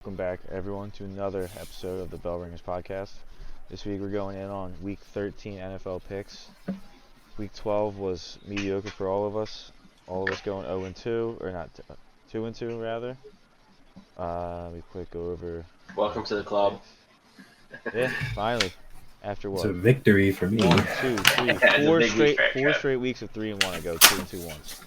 Welcome back, everyone, to another episode of the Bell Ringers podcast. This week we're going in on Week 13 NFL picks. Week 12 was mediocre for all of us. All of us going 0-2, or not 2-2 rather. Let me quick go over. Welcome to the club. Yeah, finally. After It's what? a victory for me. 1, 2, 3, It's a four big week straight, for four Trev. straight weeks of 3-1. I go 2-2 once.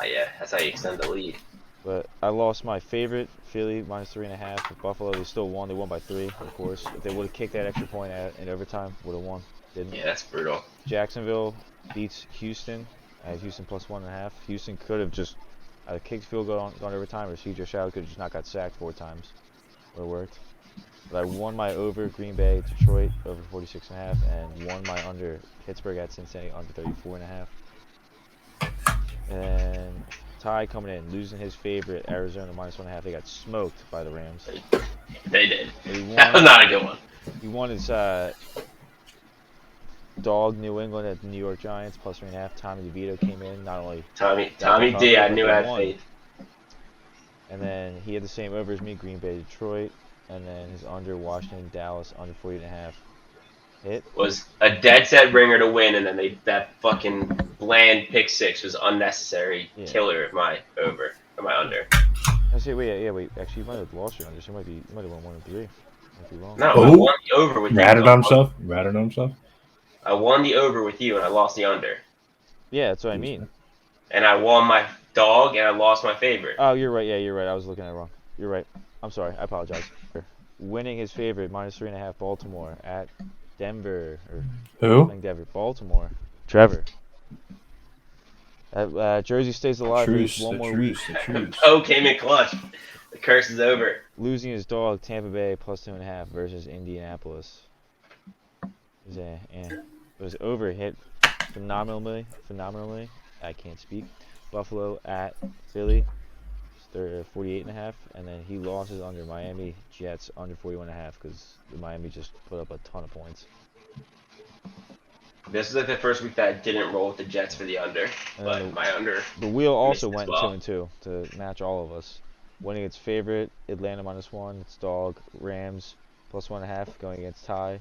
Yeah, that's how you extend the lead. But I lost my favorite, Philly, minus 3.5. With Buffalo, they still won. They won by 3, of course. If they would have kicked that extra point in overtime, would have won. Didn't. Yeah, that's brutal. Jacksonville beats Houston. I had Houston plus 1.5. Houston could have just either kicked field goal gone overtime, or CJ Stroud could have just not got sacked 4 times. Would have worked. But I won my over Green Bay, Detroit over 46.5, and won my under Pittsburgh at Cincinnati under 34.5. And Ty coming in, losing his favorite Arizona minus 1.5. They got smoked by the Rams. They did. He That was won, not a good one. he won his dog New England at the New York Giants plus 3.5. Tommy DeVito came in, not only Tommy Tommy D, I but knew they I had won. faith. And then he had the same over as me, Green Bay, Detroit. And then his under Washington, Dallas, under 40.5. Hit. Was a dead set ringer to win, and then that fucking bland pick six was unnecessary killer of my over, or my under. I say, wait. Actually, you might have lost your under. So you might have won 1 and 3. Might be wrong. No, I Oh, won the over with you. Ratted on himself. I won the over with you, and I lost the under. Yeah, that's what I mean. And I won my dog, and I lost my favorite. Oh, you're right. Yeah, you're right. I was looking at it wrong. You're right. I'm sorry. I apologize. Winning his favorite minus 3.5 Baltimore at Denver. Or Who? playing Denver. Baltimore. Trevor. Jersey stays alive for at least one more week. Oh, came in clutch. The curse is over. Losing his dog, Tampa Bay plus 2.5 versus Indianapolis. It was over hit phenomenally. I can't speak. Buffalo at Philly, 48.5, and then he lost his under Miami Jets under 41.5 because Miami just put up a ton of points. This is like the first week that I didn't roll with the Jets for the under, but And my under. The wheel also missed as went well. 2-2 to match all of us. Winning its favorite, Atlanta minus 1. Its dog, Rams plus 1.5, going against Ty.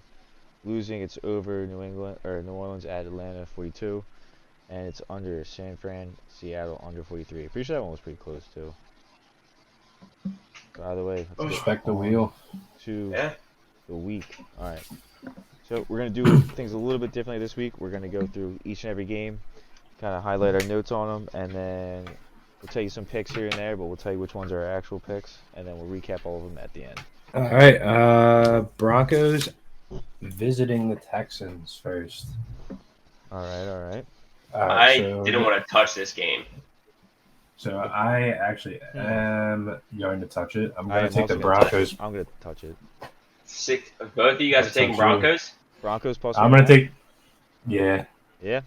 Losing its over New Orleans at Atlanta 42, and it's under San Fran, Seattle under 43. Pretty sure that one was pretty close too. But either way, let's get Respect the on wheel. to Yeah. the week. All right. So we're gonna do things a little bit differently this week. We're gonna go through each and every game, kind of highlight our notes on them, and then we'll tell you some picks here and there, but we'll tell you which ones are our actual picks, and then we'll recap all of them at the end. All right. Broncos visiting the Texans first. All right. I So- didn't want to touch this game. So I actually am going to touch it. I'm I going am to take also the gonna touch Broncos. I'm gonna touch it. Both of you guys are That's taking so true. Broncos? Broncos plus. I'm going 1.5? to take. Yeah. Yeah,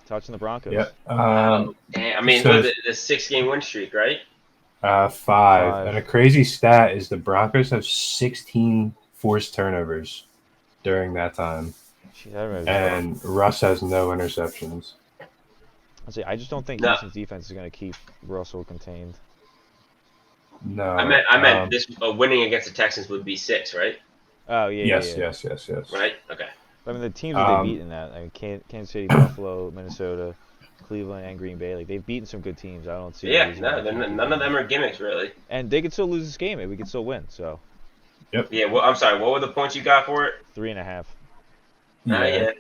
touching the Broncos. Yep. Damn, I mean, so- the 6-game win streak, right? 5. And a crazy stat is the Broncos have 16 forced turnovers during that time, Gee, I remember. and Russ has no interceptions. I just don't think No. Houston's defense is gonna keep Russell contained. No. I meant this winning against the Texans would be 6, right? Oh yeah. Yes. Right? Okay. I mean, the teams that they've beaten that. I mean, Kansas City, Buffalo, Minnesota, Cleveland, and Green Bay. Like they've beaten some good teams. I don't see. Yeah, a reason no, why they can't keep none of them. them are gimmicks, really. And they could still lose this game, and we could still win. So Yeah, well, I'm sorry, what were the points you got for it? 3.5. Yeah,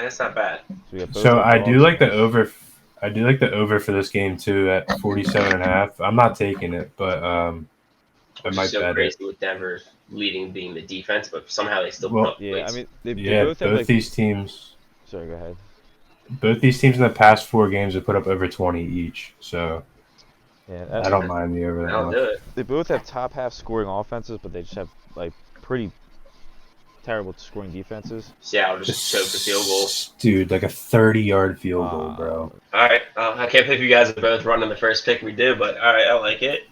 that's not bad. So, we got both So our I do dogs. like the over. I do like the over for this game too at 47.5. I'm not taking it, but I Which might is so bet crazy it. with Denver leading being the defense, but somehow they still Well, put up Yeah, points. I mean, they Yeah, both have both like. these teams. Sorry, go ahead. Both these teams in the past 4 games have put up over 20 each. So Yeah, I don't mind the over that I'll much. do it. They both have top half scoring offenses, but they just have like pretty terrible scoring defenses. Seattle just choked the field goal. Dude, like a 30-yard field goal, bro. All right, I can't believe you guys are both running the first pick we did, but all right, I like it.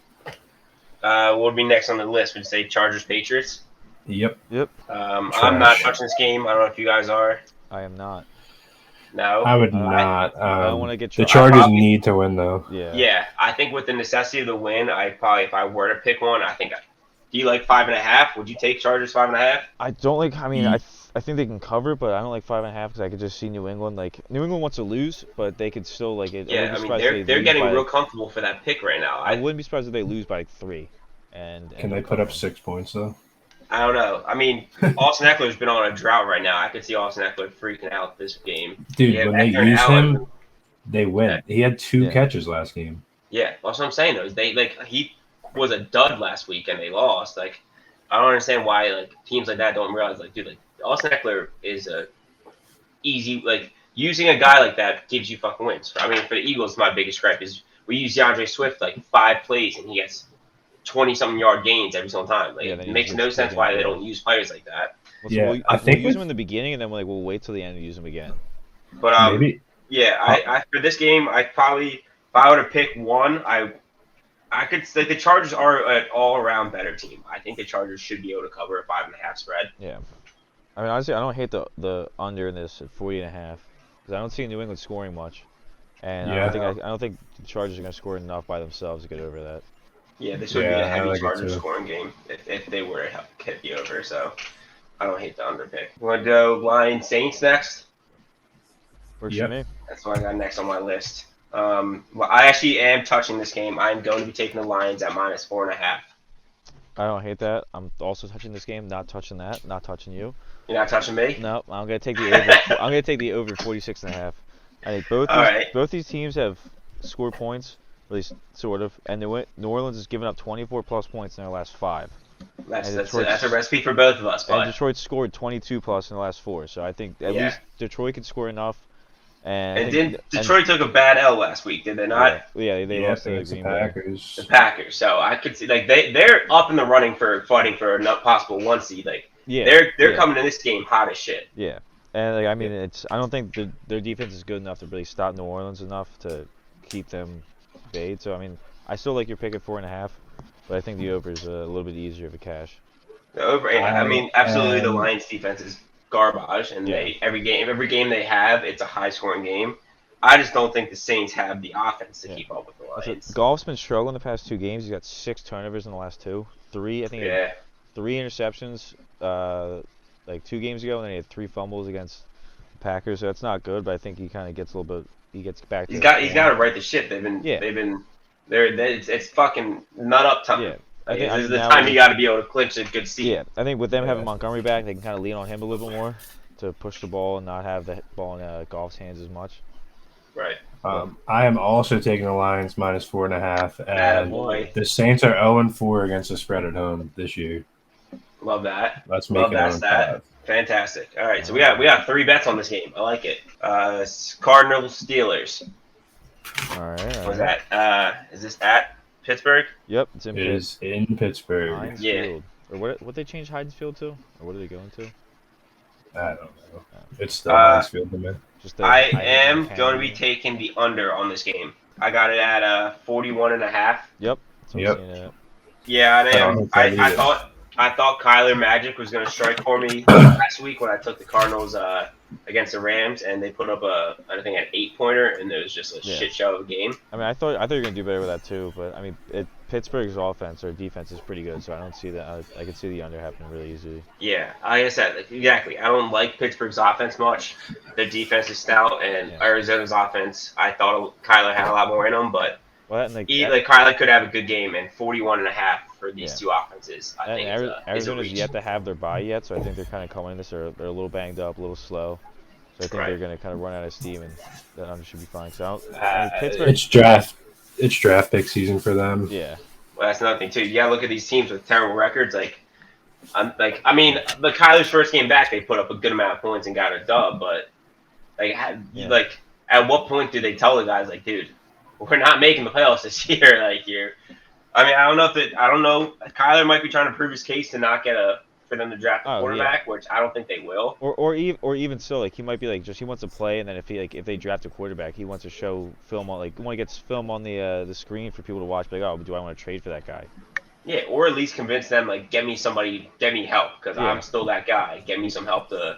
What would be next on the list? Would you say Chargers Patriots? Yep. I'm not Trash. touching this game. I don't know if you guys are. I am not. No. I would I- not. I don't want to get. The Char- Chargers probably- need to win, though. Yeah. Yeah, I think with the necessity of the win, I probably, if I were to pick one, I think Do you like 5.5? Would you take Chargers 5.5? I don't like. I mean, I think they can cover, but I don't like 5.5 because I could just see New England. Like New England wants to lose, but they could still like it. Yeah, I mean they're getting real comfortable for that pick right now. I wouldn't be surprised if they lose by like 3. Can they put up 6 points though? I don't know. I mean, Austin Eckler's been on a drought right now. I could see Austin Eckler freaking out this game. Dude, Yeah, when they Eckler and use Allen- him, they win. Yeah. He had 2 Yeah. catches last game. Yeah, that's what I'm saying. Though, is they like he was a dud last week and they lost. Like, I don't understand why like teams like that don't realize like, dude, like Austin Eckler is a easy like using a guy like that gives you fucking wins. I mean, for the Eagles, my biggest gripe is we use DeAndre Swift like 5 plays and he gets 20-something yard gains every single time. Like, Yeah, then it he makes just no gets sense taken why out. they don't use players like that. Yeah, we'll, I think we'll use with- them in the beginning, and then we'll wait till the end and use them again. But Maybe yeah, I for this game, I probably if I were to pick one, I could like the Chargers are an all-around better team. I think the Chargers should be able to cover a 5.5 spread. Yeah. I mean, honestly, I don't hate the under in this at 40.5 because I don't see New England scoring much, and Yeah. I don't think the Chargers are gonna score enough by themselves to get over that. Yeah, this would be Yeah, a I heavy like it Chargers too. scoring game if they were to hit the over. So I don't hate the under pick. Want to go Lions Saints next? Works Yep. for me. That's what I got next on my list. Well, I actually am touching this game. I'm going to be taking the Lions at -4.5. I don't hate that. I'm also touching this game. Not touching that. Not touching you. You're not touching me? No, I'm gonna take the over. I'm gonna take the over 46.5. I think All right. both these teams have scored points, at least sort of, and New Orleans has given up 24 plus points in their last 5. That's And that's, Detroit's- that's a recipe for both of us. And But Detroit scored 22 plus in the last 4. So I think at Yeah. least Detroit could score enough. And, I and think- didn't Detroit took a bad L last week? Did they not? Yeah, they yeah, lost to against the Green Bay. Packers. The Packers. So I could see like they're up in the running for fighting for a possible 1 seed. Like Yeah, they're yeah. coming in this game hot as shit. Yeah, and like, I mean, I don't think their defense is good enough to really stop New Orleans enough to keep them bayed. So I mean, I still like your pick at 4.5, but I think the over is a little bit easier of a cash. The over. I mean, absolutely, the Um, Lions defense is garbage, and Yeah. every game they have, it's a high scoring game. I just don't think the Saints have the offense to Yeah. keep up with the So Lions. Goff's been struggling the past 2 games. He's got 6 turnovers in the last 2. 3, I think, he had Yeah, 3 interceptions, like 2 games ago, and then he had 3 fumbles against the Packers. So that's not good. But I think he kind of gets a little bit. He gets back. he's to got form. to right the ship. They've been Yeah. it's fucking nut up time. Yeah, Like, I this is think the now time we- you got to be able to clinch a good seed. Yeah, I think with them having Yeah. Montgomery back, they can kind of lean on him a little bit more to push the ball and not have the ball in Goff's hands as much. Right. I am also taking the Lions -4.5, and Boy, the Saints are 0-4 against the spread at home this year. love that. Let's Love make it that stat. 0-5. Fantastic. All right, so we got 3 bets on this game. I like it. Cardinals Steelers. All right. What's that? Is this at Pittsburgh? Yep, it's in It is in Pittsburgh. Heinz Yeah. Field. Or what they changed Heinz Field to? Or what are they going to? I don't know. It's still Uh, Heinz Field to me. Just the I Heinz am Field. going to be taking the under on this game. I got it at 41.5. Yep. That's what Yep. I'm seeing it. Yeah, I I don't am. think I, that I either. thought Kyler Magic was going to strike for me last week when I took the Cardinals against the Rams, and they put up I think an 8-pointer, and it was just a Yeah. shit show of a game. I mean, I thought you were gonna do better with that too, but I mean, Pittsburgh's offense or defense is pretty good, so I don't see that. I could see the under happening really easily. Yeah, like I said, exactly. I don't like Pittsburgh's offense much. Their defense is stout, and Yeah. Arizona's offense, I thought Kyler had a lot more in them, but Well, that, and like, Kyler could have a good game, and 41.5 for these Yeah. two offenses, I think, is a Arizona's reach. yet to have their bye yet, so I think they're kind of coming in this. They're a little banged up, a little slow, so I think Right. they're gonna kind of run out of steam, and that under should be fine. So I mean, Pittsburgh. Pittsburgh, It's draft pick season for them. yeah, Well, that's another thing too. You gotta look at these teams with terrible records. I mean, the Kyler's first game back, they put up a good amount of points and got a dub. But Yeah. like, at what point do they tell the guys like, dude, we're not making the playoffs this year? Like, I mean, I don't know. Kyler might be trying to prove his case to not get for them to draft a Oh, quarterback, which I don't think they will. or even so, like he might be like just he wants to play, and then if they draft a quarterback, he wants to show film on when he gets film on the screen for people to watch. Like, oh, do I want to trade for that guy? Yeah, or at least convince them like, get me help because Yeah. I'm still that guy. Get me some help to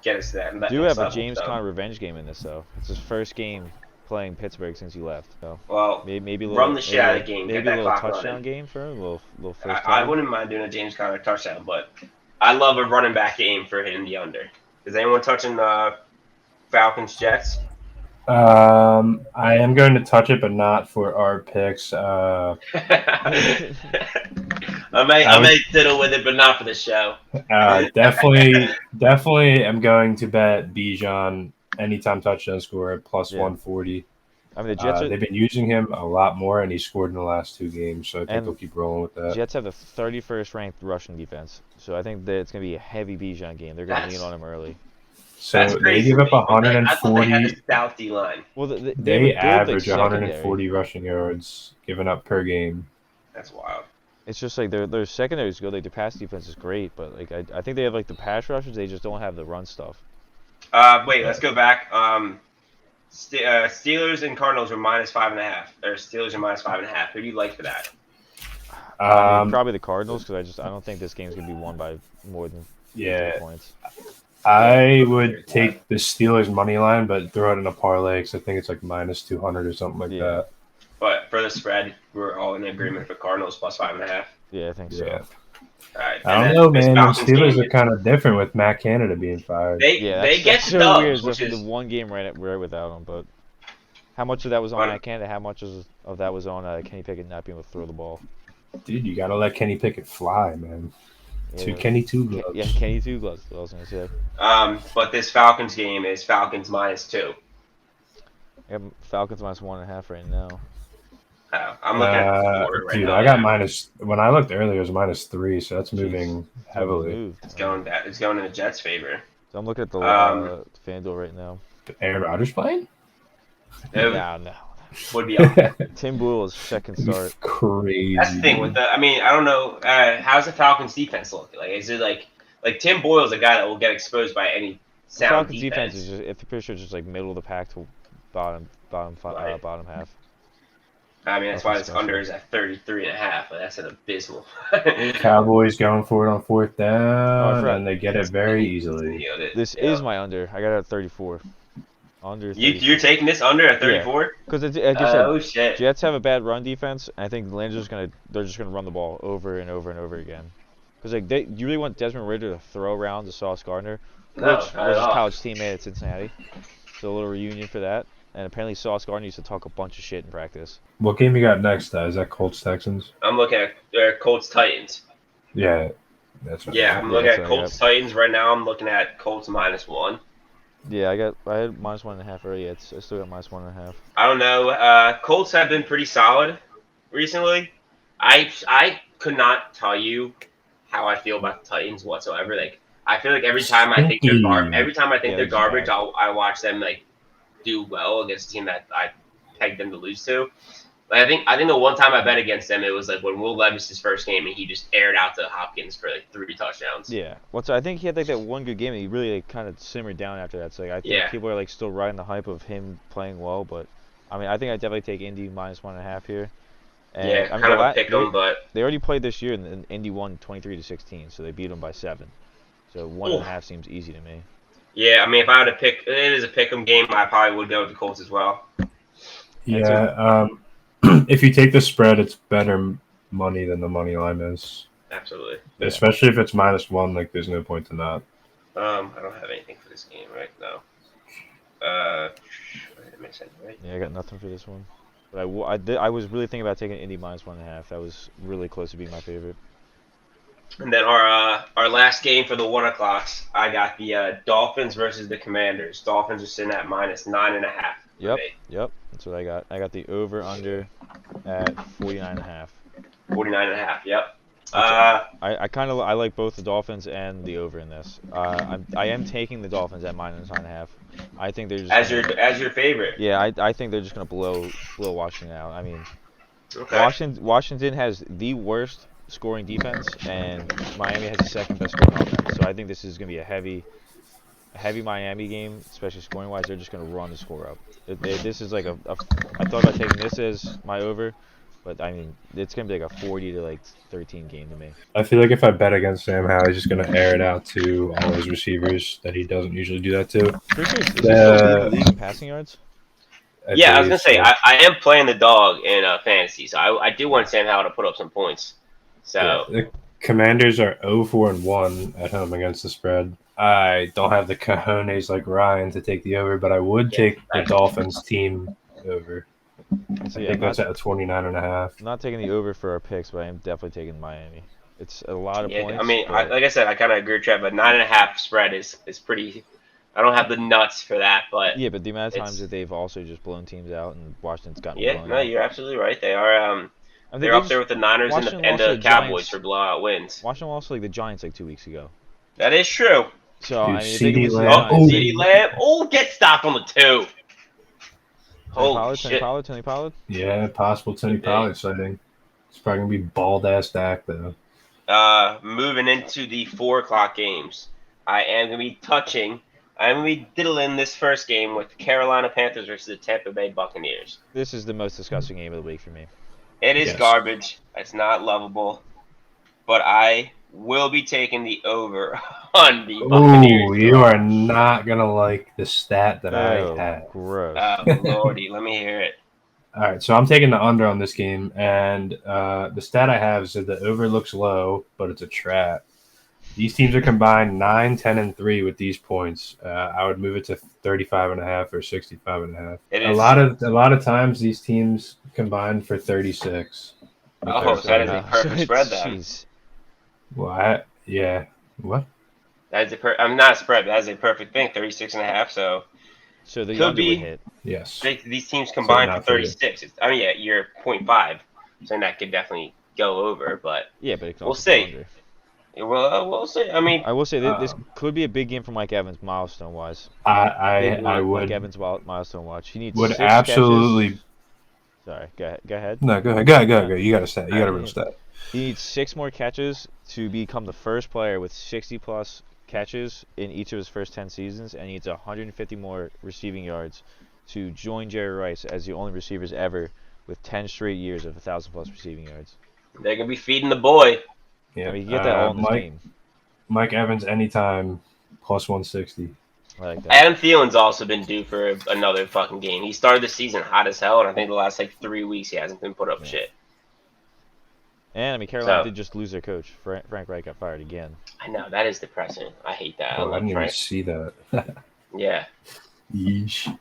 get us to that. Do next have a level, James so. Conner revenge game in this though. It's his first game playing Pittsburgh since he left. So Well, maybe a little, run the shit out of the game. maybe Get a that little clock touchdown running. game for him, a little first I time. wouldn't mind doing a James Conner touchdown, but I love a running back game for him the under. Is anyone touching Falcons Jets? I am going to touch it, but not for our picks. I may diddle with it, but not for the show. Definitely am going to bet Bijan anytime touchdown score at plus 140. I mean, the Jets they've been using him a lot more, and he scored in the last 2 games, so I think they'll keep rolling with that. Jets have the 31st ranked rushing defense, so I think that it's going to be a heavy Bijan game. They're going to lean on him early. So they give up 140. I thought they had a stout D line. Well, they average 140 rushing yards given up per game. That's wild. It's just like their secondary is good. Like their pass defense is great, but like I think they have like the pass rushers. They just don't have the run stuff. Wait, let's go back. Steelers and Cardinals are -5.5. Or Steelers are -5.5. Who do you like for that? Probably the Cardinals because I don't think this game's gonna be won by more than 3 points. I would take the Steelers money line, but throw it in a parlay because I think it's like -200 or something like that. But for the spread, we're all in agreement for Cardinals +5.5. Yeah, I think so. All right. I don't know, man. The Steelers are kind of different with Matt Canada being fired. They get the dubs, which is the one game right without him. But how much of that was on Matt Canada? How much of that was on Kenny Pickett not being able to throw the ball? Dude, you gotta let Kenny Pickett fly, man. Kenny Two Gloves. Yeah, Kenny Two Gloves. What I was gonna say. But this Falcons game is Falcons -2. I have Falcons -1.5 right now. I'm looking at the order right dude, now. I got when I looked earlier, it was -3, so that's moving heavily. It's going in the Jets' favor. So I'm looking at the FanDuel right now. Aaron Rodgers playing? No. Would be up. Tim Boyle's second start. Crazy. That's the thing with I don't know. How's the Falcons defense look? Like, is it like Tim Boyle's a guy that will get exposed by any sound Falcons defense is just, if the picture is just like middle of the pack to bottom half. I mean, that's why this under is at 33.5. But that's an abysmal. Cowboys going for it on 4th down, and they get it very easily. This is my under. I got it at 34. Under. You're taking this under at 34? Because like I said, oh shit! Jets have a bad run defense, and I think they're just gonna run the ball over and over and over again. Because like you really want Desmond Ridder to throw around to Sauce Gardner, which was his college teammate at Cincinnati. So a little reunion for that. And apparently Sauce Gardner used to talk a bunch of shit in practice. What game you got next? Is that Colts Texans? I'm looking at Colts Titans. Yeah, that's right. Yeah, I'm looking at Colts Titans right now. I'm looking at Colts -1. Yeah, I had -1.5 already. I still got -1.5. I don't know. Colts have been pretty solid recently. I could not tell you how I feel about the Titans whatsoever. Like I feel like every time I think they're garbage, I watch them like do well against a team that I pegged them to lose to. Like I think the one time I bet against them, it was like when Will Levis's first game and he just aired out to Hopkins for like 3 touchdowns. Yeah. I think he had like that one good game and he really like kind of simmered down after that. So like, I think people are like still riding the hype of him playing well, but I mean I think I definitely take Indy -1.5 here. And, kind of a pick 'em, but they already played this year and Indy won 23-16, so they beat them by 7. So 1.5 seems easy to me. Yeah, I mean, if I had to pick, it is a pick'em game. I probably would go with the Colts as well. Yeah, if you take the spread, it's better money than the money line is. Absolutely. Especially if it's -1, like there's no point to not. I don't have anything for this game right now. Right? Yeah, I got nothing for this one. But I was really thinking about taking Indy -1.5. That was really close to being my favorite. And then our last game for the 1 o'clocks, I got the Dolphins versus the Commanders. Dolphins are sitting at -9.5. Yep. That's what I got. I got the over/under at 49.5. 49.5. Yep. I like both the Dolphins and the over in this. I am taking the Dolphins at -9.5. I think they're just as your favorite. Yeah, I think they're just gonna blow Washington out. I mean, Washington has the worst scoring defense, and Miami has the second best scoring offense. So I think this is going to be a heavy Miami game, especially scoring wise. They're just going to run the score up. This is like I thought about taking this as my over, but I mean it's going to be like a 40-13 game to me. I feel like if I bet against Sam Howell, he's just going to air it out to all his receivers that he doesn't usually do that to. Is he still leading the league in passing yards? Yeah, I was gonna Dave's say like, I am playing the dog in fantasy, so I do want Sam Howell to put up some points. yeah, So the Commanders are 0-4-1 at home against the spread. I don't have the cojones like Ryan to take the over, but I would yeah, take the Dolphins team over. So I yeah, think that's at 29.5. I'm not taking the over for our picks, but I am definitely taking Miami. It's a lot of yeah. I points. mean, but like I said, I kind of agree with Trev, but 9.5 spread is pretty. I don't have the nuts for that, but yeah, but the amount of times it's that they've also just blown teams out and Washington's gotten yeah. blown No, out. you're absolutely right. They are I mean, they're they up there with the Niners and Washington the lost to the Cowboys Giants. for blowout wins. Washington lost to, like the Giants like 2 weeks ago. That is true. So Dude, I mean, if they can CeeDee lose to the Lamb. Oh, Giants, Ooh. CeeDee Lamb. Oh, get stopped on the 2. Tony Holy Pollard, shit. Tony Pollard. Yeah, possible Tony Could be. Pollard sighting. It's probably gonna be bald ass Dak though. Moving into the 4 o'clock games, I am going to be touching. I'm going to be diddling this first game with Carolina Panthers versus the Tampa Bay Buccaneers. This is the most disgusting game of the week for me. It is Yes. garbage. It's not lovable. But I will be taking the over on the Buccaneers. Ooh, you are not gonna like the stat that I Oh, have. gross. Oh, lordy. Let me hear it. All right, so I'm taking the under on this game, and the stat I have is that the over looks low, but it's a trap. These teams are combined 9, 10, and 3 with these points. I would move it to 35.5 or 65.5. It A is. lot of times these teams combine for 36. Oh, so that is a Uh, perfect spread then. Jeez. Well, yeah. What? That is I'm not a spread, but that is a perfect thing. 36.5. So So the Could under be. would hit. Yes. these teams combined for not for you. 36. I mean, yeah, you're 0.5. So that could definitely go over, but Yeah, but it can We'll also go see. under. we'll see. I mean, I will say this Um, could be a big game for Mike Evans milestone wise. I Mike would Evans milestone watch. He needs would 6 absolutely. catches. Sorry, go ahead. No, go ahead. Go. You got a stat. You got a real Alright. stat. He needs 6 more catches to become the first player with 60 plus catches in each of his first 10 seasons, and he needs 150 more receiving yards to join Jerry Rice as the only receivers ever with 10 straight years of 1,000 plus receiving yards. they're gonna be feeding the boy. Yeah. I mean, you get that all in this Mike, game. Mike Evans anytime plus 160. I like that. Adam Thielen's also been due for another fucking game. He started the season hot as hell, and I think the last like 3 weeks he hasn't been put up Yeah. shit. And I mean, Carolina So- did just lose their coach. Frank Reich got fired again. I know that is depressing. I hate that. I Oh, I love didn't even Frank. see that. Yeah, Yeesh.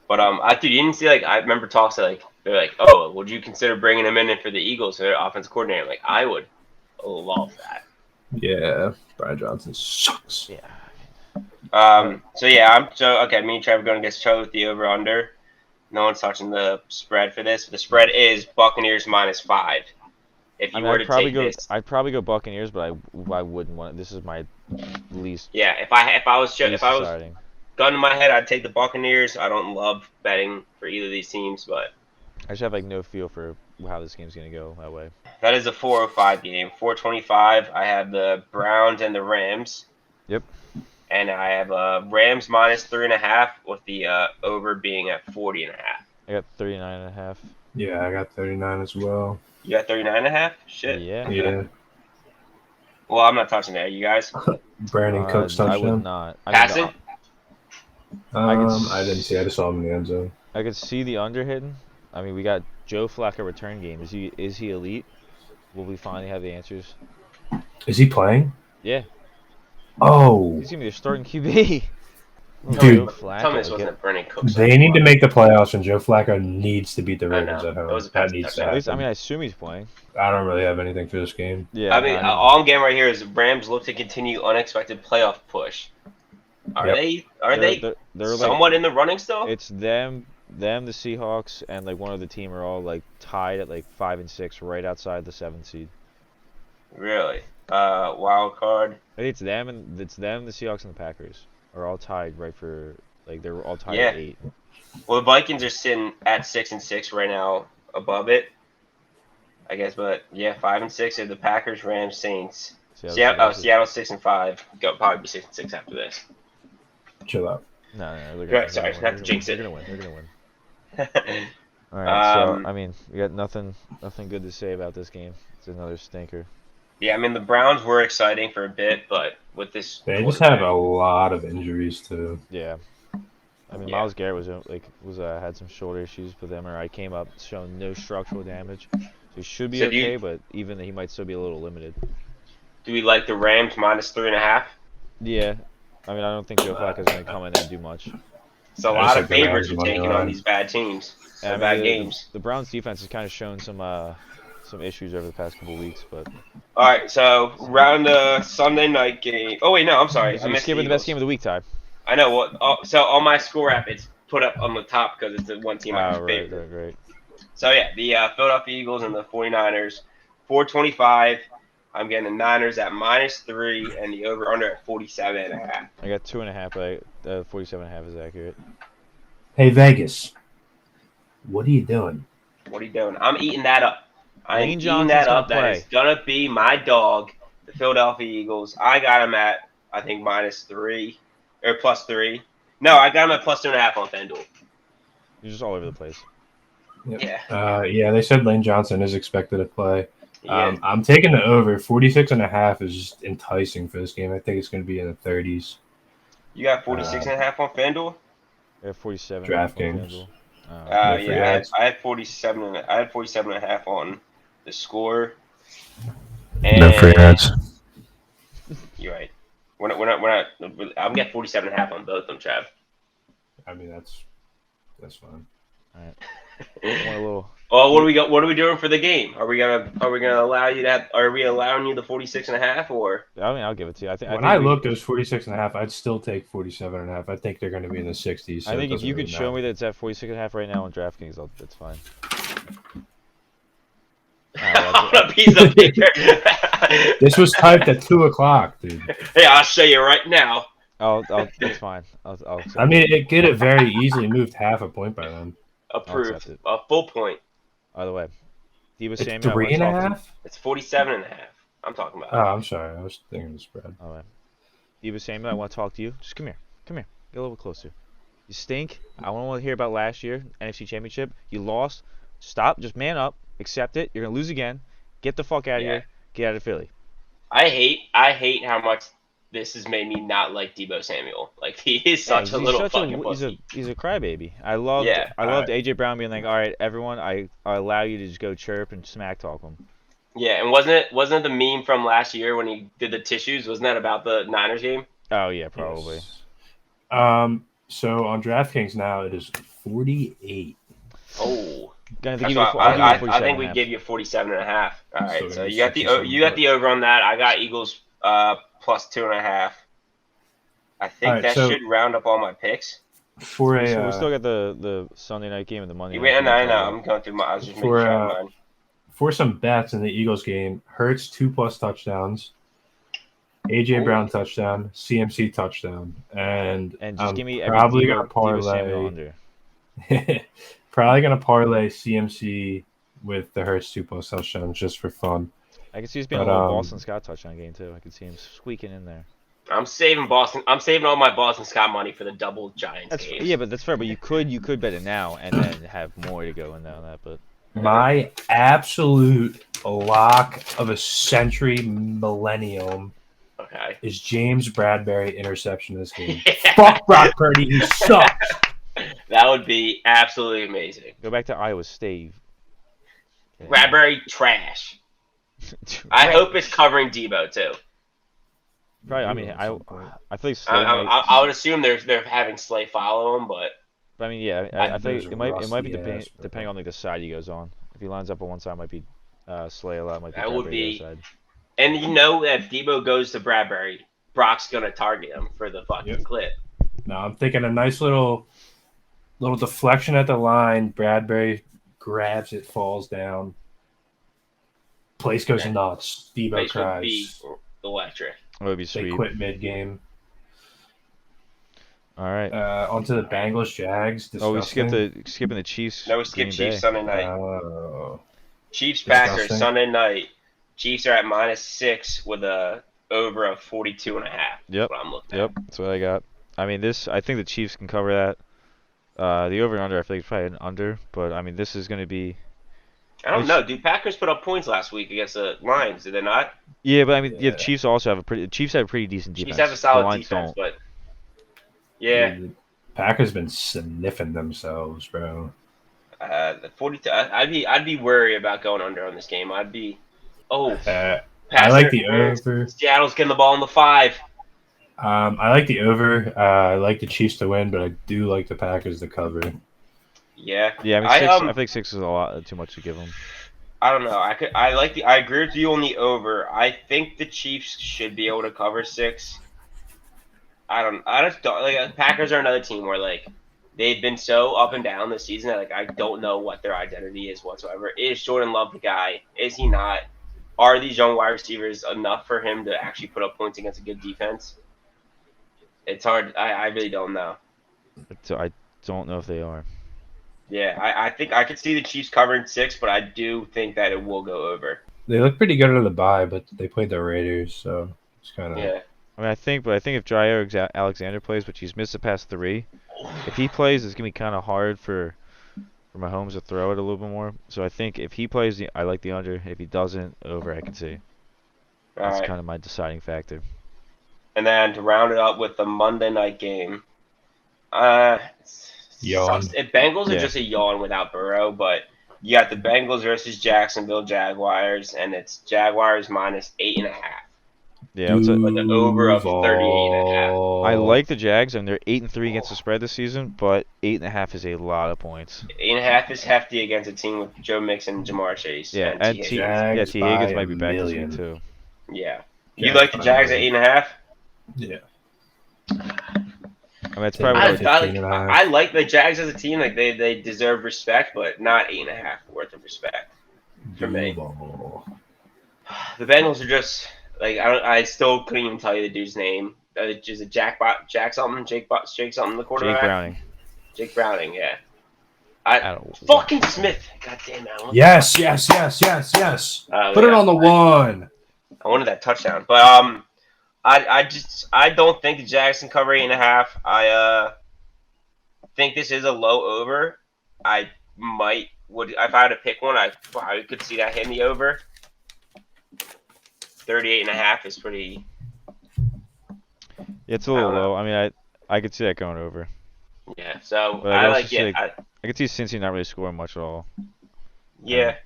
but dude, you didn't see like I remember talks that like they're like, oh, would you consider bringing him in for the Eagles for their offensive coordinator? Like I would love that. Yeah, Brian Johnson sucks. Yeah. So yeah, okay. Me and Trevor going against each other with the over under. No one's touching the spread for this. The spread is Buccaneers -5. If you I mean, were to take this, I'd probably go Buccaneers, but I wouldn't want it. This is my least yeah. If I was deciding. gun to my head, I'd take the Buccaneers. I don't love betting for either of these teams, but I just have like no feel for how this game's gonna go that way. that is a 4:05 game. 4:25. I have the Browns and the Rams. Yep. And I have Rams -3.5 with the over being at 40.5. I got 39.5. Yeah, I got 39 as well. You got 39.5? Shit. Yeah. Yeah. Well, I'm not touching that. You guys? Brandon Cooks I would touchdown. not. Passing? I didn't see. I just saw him in the end zone. I could see the under hitting. I mean, we got Joe Flacco return game. Is he elite? Will we finally have the answers? Is he playing? Yeah. Oh, He's gonna be their starting QB. Dude. Joe Flacco, Tell me this wasn't a Brandon Cooks. they need to make the playoffs, and Joe Flacco needs to beat the I Ravens know. at home. That was a That pass needs to touchdown. At least, I happen. mean, I assume he's playing. I don't really have anything for this game. Yeah. I mean, all I'm getting right here is Rams look to continue unexpected playoff push. Are Yep. they? they're like, Somewhat in the running still? it's them, the Seahawks, and like one other team are all like tied at like 5 and 6, right outside the 7th seed. Really? Wild card. I think it's them, the Seahawks, and the Packers are all tied right for like they're all tied Yeah. at 8. Well, the Vikings are sitting at 6-6 right now, above it. I guess, but yeah, 5 and 6 are the Packers, Rams, Saints. Seattle 6-5. Go probably be 6-6 after this. Chill out. No, they're Right, gonna, sorry, they're not gonna to jinx win. it. They're gonna win. All right, Um, so I mean, we got nothing good to say about this game. It's another stinker. Yeah, I mean the Browns were exciting for a bit, but with this, They just have a lot of injuries too. Yeah. I mean, Yeah. Miles Garrett was had some shoulder issues, but the MRI came up showing no structural damage, so he should be So do you- okay. But even he might still be a little limited. Do we like the Rams -3.5? Yeah, I mean, I don't think Joe Flacco's going to come in and do much. So a I lot just of like the Rams favorites are money taking on line. these bad teams. And, Or bad games. The Browns defense has kind of shown some issues over the past couple weeks, but All right, so round the Sunday night game. Oh wait, no, I'm sorry. so I you're missed skipping the best game Eagles. of the week, Ty. I know what. So on my score app, it's put up on the top because it's the one team I Oh, right, favorite. right. So yeah, the Philadelphia Eagles and the 49ers, 425. I'm getting the Niners at -3 and the over/under at 47.5. I got 2.5, but 47.5 is accurate. Hey Vegas, what are you doing? What are you doing? I'm eating that up. I'm Lane eating Johnson's that gonna up. That is play. gonna be my dog, the Philadelphia Eagles. I got him at I think -3 or +3. No, I got him at +2.5 on FanDuel. You're just all over the place. Yeah, Yeah, they said Lane Johnson is expected to play. yeah. I'm taking the over. 46.5 is just enticing for this game. I think it's going to be in the 30s. You got 46.5 on FanDuel. I have 47. DraftKings. on FanDuel. No free Yeah, ads. I had 47. I had 47.5 on the score. And You're right. We're not. I'm getting 47.5 on both of them, Trav. I mean, that's fine. Want a little. Well, what do we got? What are we doing for the game? Are we gonna allow you that? Are we allowing you the 46.5 or? I mean, I'll give it to you. I think. When I looked, it was 46.5. I'd still take 47.5. I think they're going to be in the 60s. So I think if you could show me that it's at 46.5 right now on DraftKings, that's fine. On a piece of paper. This was typed at 2 o'clock, dude. Hey, I'll show you right now. That's fine. I'll I mean, it could have very easily moved half a point by then. Approved. accept it. A full point. By the way, Debo It's Samuel. 3.5? It's 47.5. I'm talking about. Oh, I'm sorry. I was thinking the spread. All right. Debo Samuel, I want to talk to you. Just come here. Come here. Get a little closer. You stink. I don't want to hear about last year, NFC Championship. You lost. Stop. Just man up. Accept it. You're going to lose again. Get the fuck out of Yeah. here. Get out of Philly. I hate how much this has made me not like Debo Samuel. Like he is such a little fucking pussy. He's a crybaby. I loved Yeah. AJ Brown being like, all right, everyone, I allow you to just go chirp and smack talk him. Yeah, and wasn't it the meme from last year when he did the tissues? Wasn't that about the Niners game? Oh yeah, probably. Yes. So on DraftKings now, it is 48. Oh, Gonna that's give why you I'll give you I think 47.5. we give you 47.5. All right, So so it's you got the 67. over on that. I got Eagles +2.5. I think All right, that so- should round up all my picks. For a So we still got the Sunday night game and the Monday You night wait, game. I know. I'm going through my. I was just making For, sure I had mine. for some bets in the Eagles game, Hurts 2+ touchdowns, AJ Ooh. Brown touchdown, CMC touchdown, and And just I'm give me every probably Debo gonna Samuel parlay. under. Probably gonna parlay CMC with the Hurts 2+ touchdowns just for fun. I can see this being But, a little Boston Scott touchdown game too. I could see him squeaking in there. I'm saving Boston. I'm saving all my Boston Scott money for the double Giants That's games. yeah, but that's fair. But you could bet it now and then have more to go in on that. But My absolute lock of a century millennium Okay. is James Bradbury interception this game. Fuck Brock Purdy, he sucks. That would be absolutely amazing. go back to Iowa State. Yeah. Bradbury trash. I hope it's covering Debo too. Probably. I mean, I feel like Slay I, might. I would assume they're having Slay follow him, but I mean, yeah. I feel Those like are it might rusty be ass, but- depending on like the side he goes on. If he lines up on one side, it might be Slay a lot. Might be That would Bradbury be- the other side. and you know that if Debo goes to Bradbury, Brock's gonna target him for the fucking Yep. clip. Now I'm thinking a nice little deflection at the line. Bradbury grabs it, falls down. Place goes Okay. nuts. Debo Place would be cries. electric. It would be They sweet. quit mid game. All right. Onto the Bengals Jags. Oh, we Disgusting. skipping the Chiefs. No, we skip Green Chiefs Bay. Sunday night. Oh. Chiefs Packers disgusting. Sunday night. Chiefs are at -6 with a over of 42.5. Yep. That's what I'm looking Yep, at. that's what I got. I mean, I think the Chiefs can cover that. The over and under, I think it's probably an under, but I mean, this is going to be. I don't know. Dude, Packers put up points last week against the Lions, did they not? Yeah, but I mean, yeah, the Yeah. Chiefs also have a pretty. The Chiefs have a pretty decent defense. Chiefs have a solid the Lions defense, don't. but yeah, The Packers been sniffing themselves, bro. The 42. I'd be worried about going under on this game. I'd be. Oh, I pass like the interference. over. Seattle's getting the ball in the 5. I like the over. I like the Chiefs to win, but I do like the Packers to cover. Yeah. Yeah, I mean, six. I think 6 is a lot too much to give them. I don't know. I agree with you on the over. I think the Chiefs should be able to cover 6. I just don't like Packers are another team where like they've been so up and down this season that like I don't know what their identity is whatsoever. Is Jordan Love the guy? Is he not? Are these young wide receivers enough for him to actually put up points against a good defense? It's hard. I really don't know. So I don't know if they are. Yeah, I think I could see the Chiefs covering 6, but I do think that it will go over. They look pretty good on the bye, but they played the Raiders, so it's kind of Yeah. I mean, I think if Jair Alexander plays, which he's missed the past 3, if he plays, it's gonna be kind of hard for Mahomes to throw it a little bit more. So I think if he plays, I like the under. If he doesn't, over I can see. All That's right. kind of my deciding factor. And then to round it up with the Monday night game, Yawn. Bengals are Yeah. just a yawn without Burrow, but you got the Bengals versus Jacksonville Jaguars, and it's Jaguars minus 8.5. Yeah, it's With an over of 38.5. I like the Jags, and they're 8-3 against the spread this season, but 8.5 is a lot of points. 8.5 is hefty against a team with Joe Mixon and Jamar Chase. Yeah, and and T. T. Jags Yeah, T. Higgins by might be a back million. this week too. Yeah. You Yeah, like the Jags at 8.5? Yeah. I mean, it's probably I- what I- I, 15.5. I like the Jags as a team. Like they deserve respect, but not 8.5 worth of respect. For me. Duval. The Bengals are just like I still couldn't even tell you the dude's name. Is it Jack something? Jake something? The quarterback. Jake Browning. Jake Browning. Yeah. I don't Fucking Smith. God damn it. Yes. Put it on the one. I wanted that touchdown, but I don't think the Jags can cover 8.5. I think this is a low over. I would if I had to pick one, I could see that hitting the over. 38.5 is pretty. Yeah, it's a little I don't know. low. I mean, I could see that going over. Yeah, so But I I also like see, it. like, I could see Cincy not really scoring much at all. Yeah.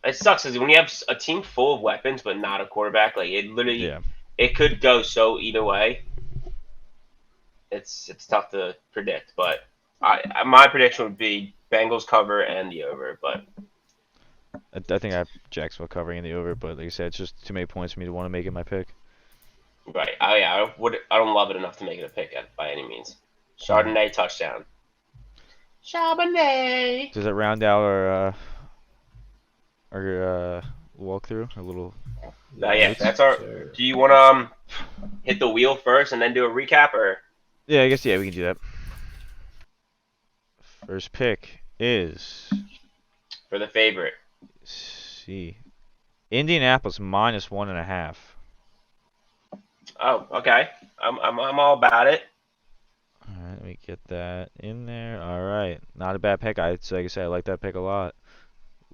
It sucks because when you have a team full of weapons but not a quarterback, like it literally, Yeah. it could go so either way. It's tough to predict, but my prediction would be Bengals cover and the over. But I think I have Jacksonville covering in the over, but like I said, it's just too many points for me to want to make it my pick. right, I don't love it enough to make it a pick by any means. Chardonnay touchdown. Charbonnet. Does it round out our walkthrough? A little. Yeah, that's our. Do you want to hit the wheel first and then do a recap, or? Yeah, I guess we can do that. First pick is For the favorite. see, Indianapolis minus 1.5. Oh, okay. I'm all about it. All right, let me get that in there. All right, not a bad pick. Like I said, I like that pick a lot.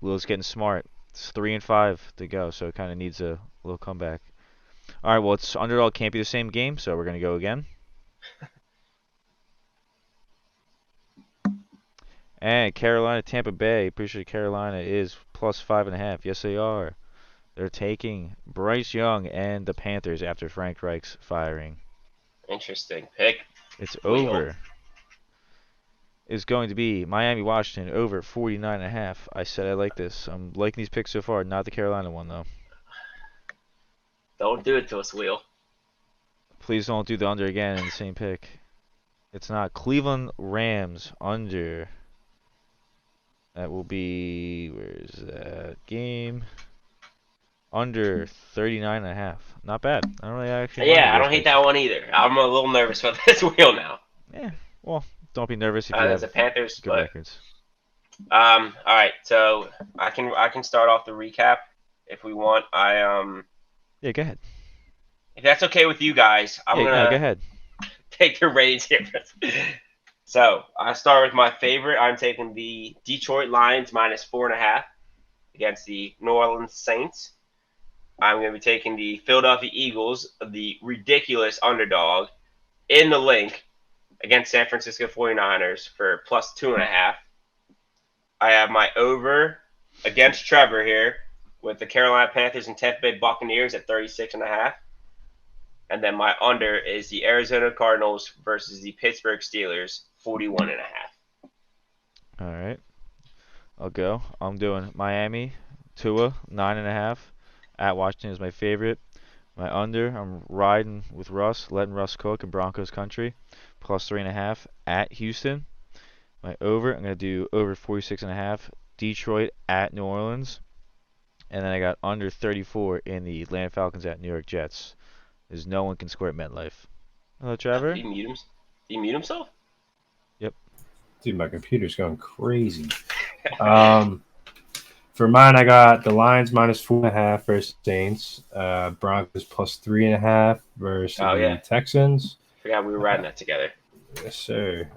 Will's getting smart. It's 3-5 to go, so it kind of needs a little comeback. All right, well, it's underdog can't be the same game, so we're gonna go again. And Carolina, Tampa Bay. Pretty sure Carolina is plus 5.5. Yes, they are. They're taking Bryce Young and the Panthers after Frank Reich's firing. Interesting pick. It's Wheel. over. Is going to be Miami, Washington over 49.5. I said I like this. I'm liking these picks so far. Not the Carolina one though. Don't do it to us, Wheel. Please don't do the under again in the same pick. It's not Cleveland Rams under. That will be, where's that game? Under 39.5. Not bad. I don't really actually. Yeah, I don't hate that one either. I'm a little nervous about this Wheel now. Yeah. Well, don't be nervous if you There's have a Panthers, good but records. all right. So I can start off the recap if we want. Yeah, go ahead. If that's okay with you guys, I'm Yeah, no, gonna go ahead. take the reins here. So I start with my favorite. I'm taking the Detroit Lions minus 4.5 against the New Orleans Saints. I'm going to be taking the Philadelphia Eagles, the ridiculous underdog, in the link against San Francisco 49ers for plus 2.5. I have my over against Trevor here with the Carolina Panthers and Tampa Bay Buccaneers at 36.5. And then my under is the Arizona Cardinals versus the Pittsburgh Steelers, 41.5. All right. I'll go. I'm doing Miami, Tua, 9.5. At Washington is my favorite. My under, I'm riding with Russ, letting Russ cook in Broncos country, plus 3.5 at Houston. My over, I'm going to do over 46.5. Detroit at New Orleans. And then I got under 34 in the Atlanta Falcons at New York Jets. There's no one can score at MetLife. Hello, Trevor. Did he mute himself? Dude, my computer's going crazy. For mine, I got the Lions minus 4.5 versus Saints. Broncos plus 3.5 versus the Texans. Forgot we were riding that together. Yes, sir.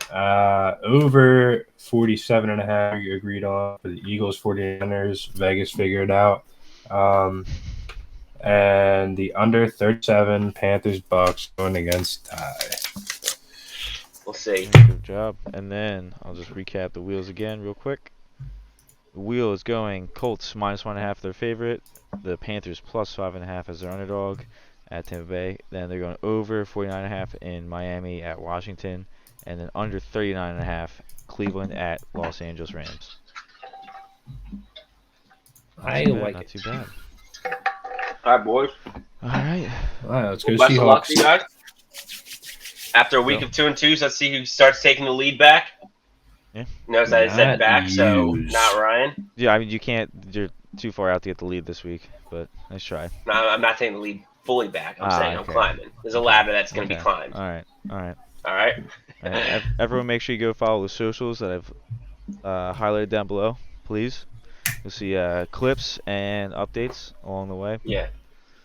Over 47.5 you agreed on for the Eagles, 49ers. Vegas figured out. And the under 37 Panthers Bucks going against Ty. We'll see. Good job. And then I'll just recap the wheels again real quick. The wheel is going Colts minus 1.5 their favorite. The Panthers plus 5.5 as their underdog at Tampa Bay. Then they're going over 49.5 in Miami at Washington. And then under 39.5 Cleveland at Los Angeles Rams. I Not like not it. too bad. All right, boys. All right. All right, let's go Best of luck to you Seahawks. guys. After a week of 2-2, let's see who starts taking the lead back. Yeah. Notice I said Not back, so yous. not Ryan. Yeah, I mean, you're too far out to get the lead this week, but nice try. No, I'm not taking the lead fully back. I'm saying I'm okay. climbing. There's a ladder that's going to Okay. be climbed. All right. All right? All right. Everyone make sure you go follow the socials that I've highlighted down below, please. You'll see clips and updates along the way. Yeah.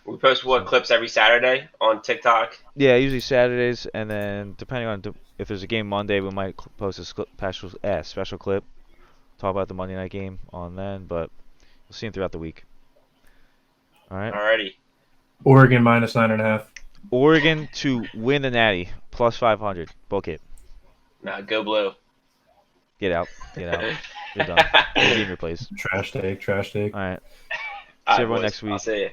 We post clips every Saturday on TikTok. Yeah, usually Saturdays, and then depending on if there's a game Monday, we might post a special clip, talk about the Monday night game on then, but we'll see them throughout the week. All right. Alrighty. Oregon minus 9.5. Oregon to win the Natty, plus 500. Book it. Nah, go blue. Get out. Get out. You're done. Leave your place. Trash take. All right. All right, everyone boys. next week. I'll see you.